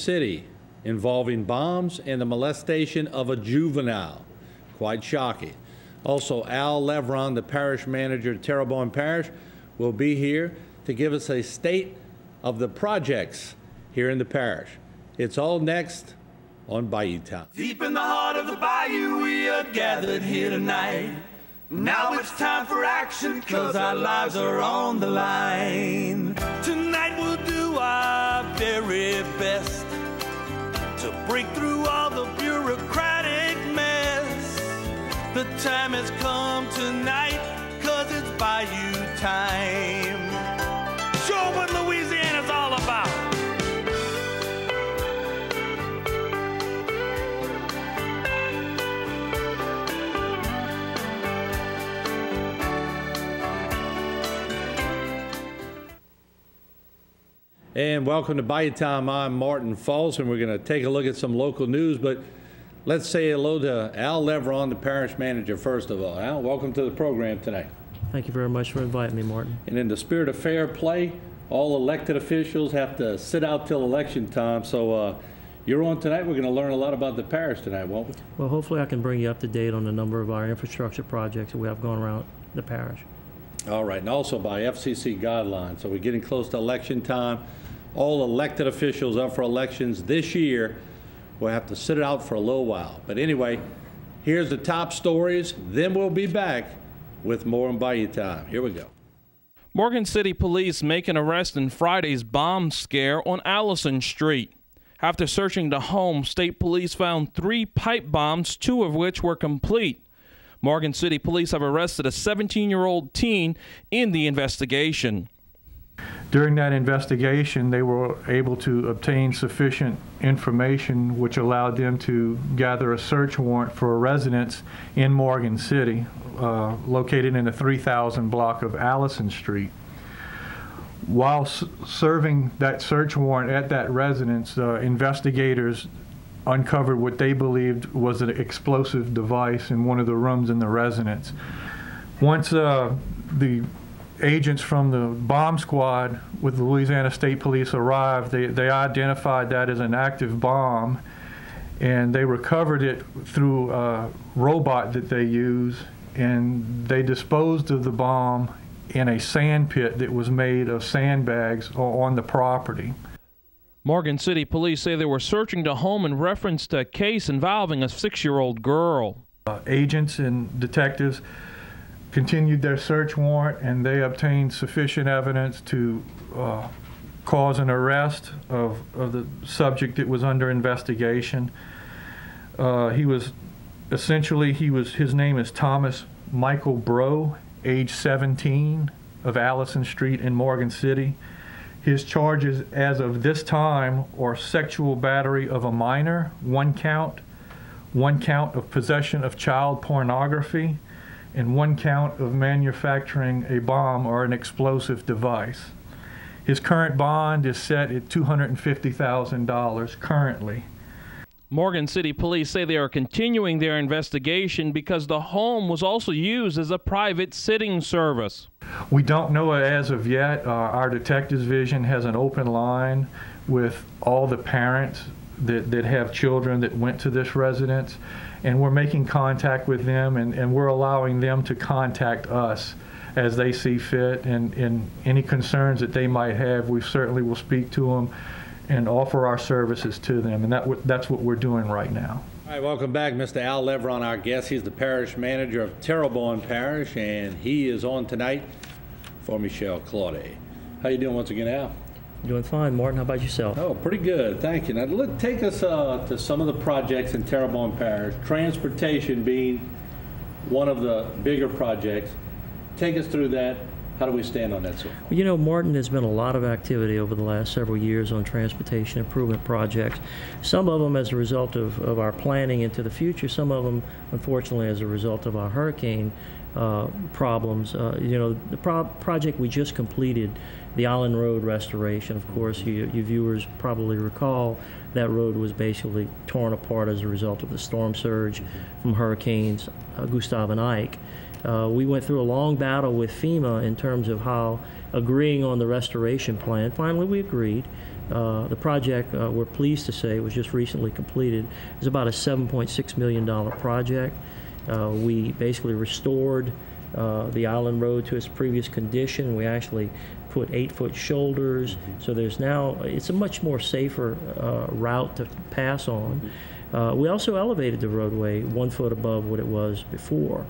City involving bombs and the molestation of a juvenile. Quite shocking. Also, Al Levron, the parish manager of Terrebonne Parish, will be here to give us a state of the projects here in the parish. It's all next on Bayou Time. Deep in the heart of the bayou, we are gathered here tonight. Now it's time for action, 'cause our lives are on the line. Tonight we'll do our very best to break through all the bureaucratic mess. The time has come tonight, 'cause it's Bayou Time. Show 'em what Louisiana's all about. And welcome to Bayou Time. I'm Martin Folse, and we're going to take a look at some local news. But let's say hello to Al Levron, the parish manager, first of all. Al, welcome to the program tonight. Thank you very much for inviting me, Martin. And in the spirit of fair play, all elected officials have to sit out till election time. So you're on tonight. We're going to learn a lot about the parish tonight, won't we? Well, hopefully I can bring you up to date on a number of our infrastructure projects that we have going around the parish. All right, and also by FCC guidelines. So we're getting close to election time. All elected officials up for elections this year will have to sit it out for a little while. But anyway, here's the top stories. Then we'll be back with more on Bayou Time. Here we go. Morgan City police make an arrest in Friday's bomb scare on Allison Street. After searching the home, state police found 3 pipe bombs, 2 of which were complete. Morgan City police have arrested a 17-year-old teen in the investigation. During that investigation, they were able to obtain sufficient information which allowed them to gather a search warrant for a residence in Morgan City, located in the 3000 block of Allison Street. While serving that search warrant at that residence, investigators uncovered what they believed was an explosive device in one of the rooms in the residence. Once the agents from the bomb squad with the Louisiana State Police arrived, they identified that as an active bomb, and they recovered it through a robot that they use, and they disposed of the bomb in a sand pit that was made of sandbags on the property. Morgan City police say they were searching the home in reference to a case involving a 6-year-old girl. Agents and detectives continued their search warrant, and they obtained sufficient evidence to cause an arrest of the subject that was under investigation. His name is Thomas Michael Bro, age 17, of Allison Street in Morgan City. His charges as of this time are sexual battery of a minor, 1 count of possession of child pornography, and 1 count of manufacturing a bomb or an explosive device. His current bond is set at $250,000 currently. Morgan City police say they are continuing their investigation because the home was also used as a private sitting service. We don't know as of yet. Our detectives division has an open line with all the parents that have children that went to this residence, and we're making contact with them, and we're allowing them to contact us as they see fit, and any concerns that they might have, we certainly will speak to them and offer our services to them, and that's what we're doing right now. All right, welcome back, Mr. Al Levron, our guest. He's the parish manager of Terrebonne Parish, and he is on tonight for Michelle Claude. How you doing once again, Al? Doing fine, Martin. How about yourself? Oh, pretty good. Thank you. Now, take us to some of the projects in Terrebonne Parish, transportation being one of the bigger projects. Take us through that. How do we stand on that, sir? Well, you know, Martin, there's been a lot of activity over the last several years on transportation improvement projects. Some of them as a result of our planning into the future. Some of them, unfortunately, as a result of our hurricane problems. You know, the project we just completed, the Island Road restoration, of course, you viewers probably recall that road was basically torn apart as a result of the storm surge from hurricanes Gustav and Ike. We went through a long battle with FEMA in terms of how agreeing on the restoration plan. Finally, we agreed. The project, we're pleased to say, was just recently completed. It's about a $7.6 million project. We basically restored the island road to its previous condition. We actually put 8-foot shoulders, so there's now, it's a much more safer route to pass on. We also elevated the roadway 1 foot above what it was before.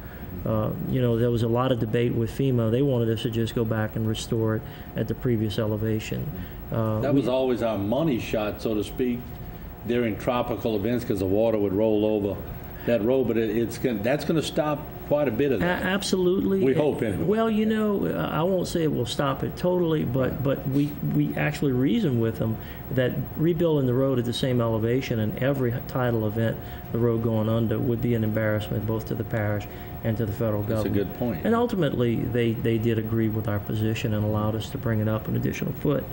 You know, there was a lot of debate with FEMA. They wanted us to just go back and restore it at the previous elevation. That was always our money shot, so to speak, during tropical events, because the water would roll over that road, but that's going to stop quite a bit of that. Absolutely. We hope, anyway. Well, you know, I won't say it will stop it totally, but we actually reason with them that rebuilding the road at the same elevation and every tidal event, the road going under, would be an embarrassment both to the parish and to the federal government. That's a good point. And ultimately, they did agree with our position and allowed us to bring it up an additional foot.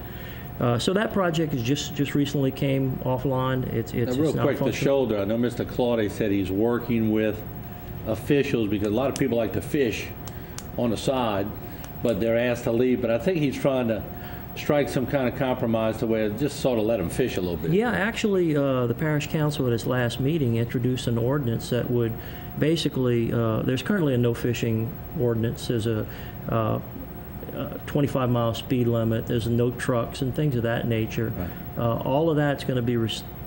So that project is just recently came offline. It's real quick, the shoulder. I know Mr. Claude said he's working with officials because a lot of people like to fish on the side, but they're asked to leave. But I think he's trying to strike some kind of compromise to where just sort of let them fish a little bit. Yeah, actually, the parish council at its last meeting introduced an ordinance that would basically, there's currently a no fishing ordinance. There's a 25-mile speed limit. There's no trucks and things of that nature. Right. All of that's going to be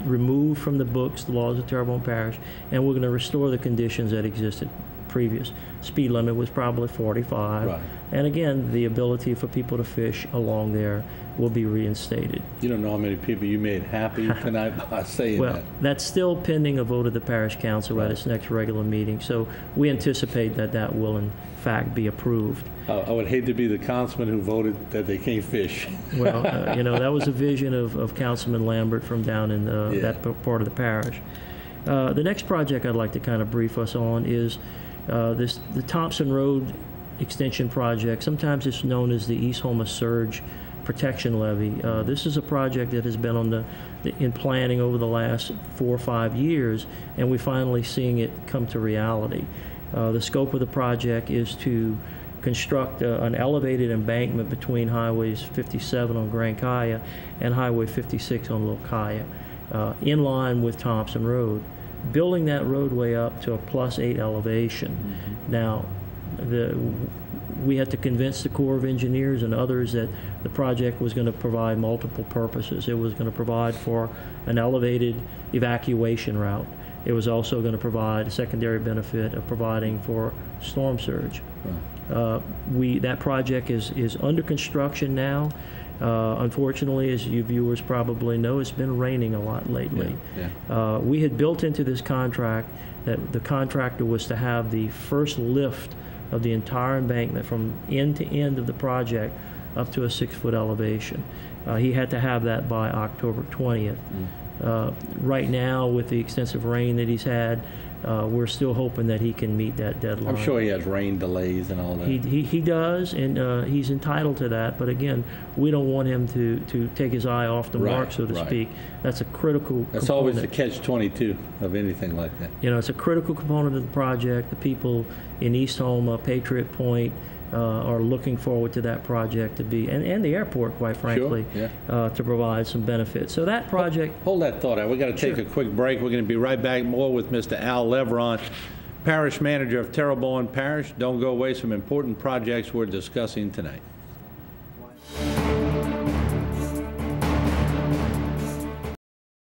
removed from the books, the laws of Terrebonne Parish, and we're going to restore the conditions that existed previous. Speed limit was probably 45. Right. And again, the ability for people to fish along there will be reinstated. You don't know how many people you made happy tonight by saying well, that. Well, that's still pending a vote of the parish council at its next regular meeting. So we anticipate that will in fact be approved. I would hate to be the councilman who voted that they can't fish. Well, you know, that was a vision of Councilman Lambert from down in that part of the parish. The next project I'd like to kind of brief us on is the Thompson Road Extension Project. Sometimes it's known as the East Houma Surge Protection Levee. This is a project that has been in planning over the last 4 or 5 years, and we're finally seeing it come to reality. The scope of the project is to construct an elevated embankment between Highways 57 on Grand Kaya and Highway 56 on Little Kaya, in line with Thompson Road, building that roadway up to a +8 elevation. Mm-hmm. Now, we had to convince the Corps of Engineers and others that the project was going to provide multiple purposes. It was going to provide for an elevated evacuation route. It was also going to provide a secondary benefit of providing for storm surge. Right. That project is under construction now. Unfortunately, as you viewers probably know, it's been raining a lot lately. Yeah. We had built into this contract that the contractor was to have the first lift of the entire embankment from end to end of the project up to a 6-foot elevation. He had to have that by October 20th. Right now, with the extensive rain that he's had, we're still hoping that he can meet that deadline. I'm sure he has rain delays and all that. He does, and he's entitled to that. But again, we don't want him to take his eye off the mark, so to speak. That's a critical That's component. Always the catch-22 of anything like that. You know, it's a critical component of the project. The people in East Houma, Patriot Point, are looking forward to that project to be, and the airport, quite frankly, to provide some benefits. So that project... Hold that thought out. We've got to take a quick break. We're going to be right back more with Mr. Al Levron, Parish Manager of Terrebonne Parish. Don't go away. Some important projects we're discussing tonight.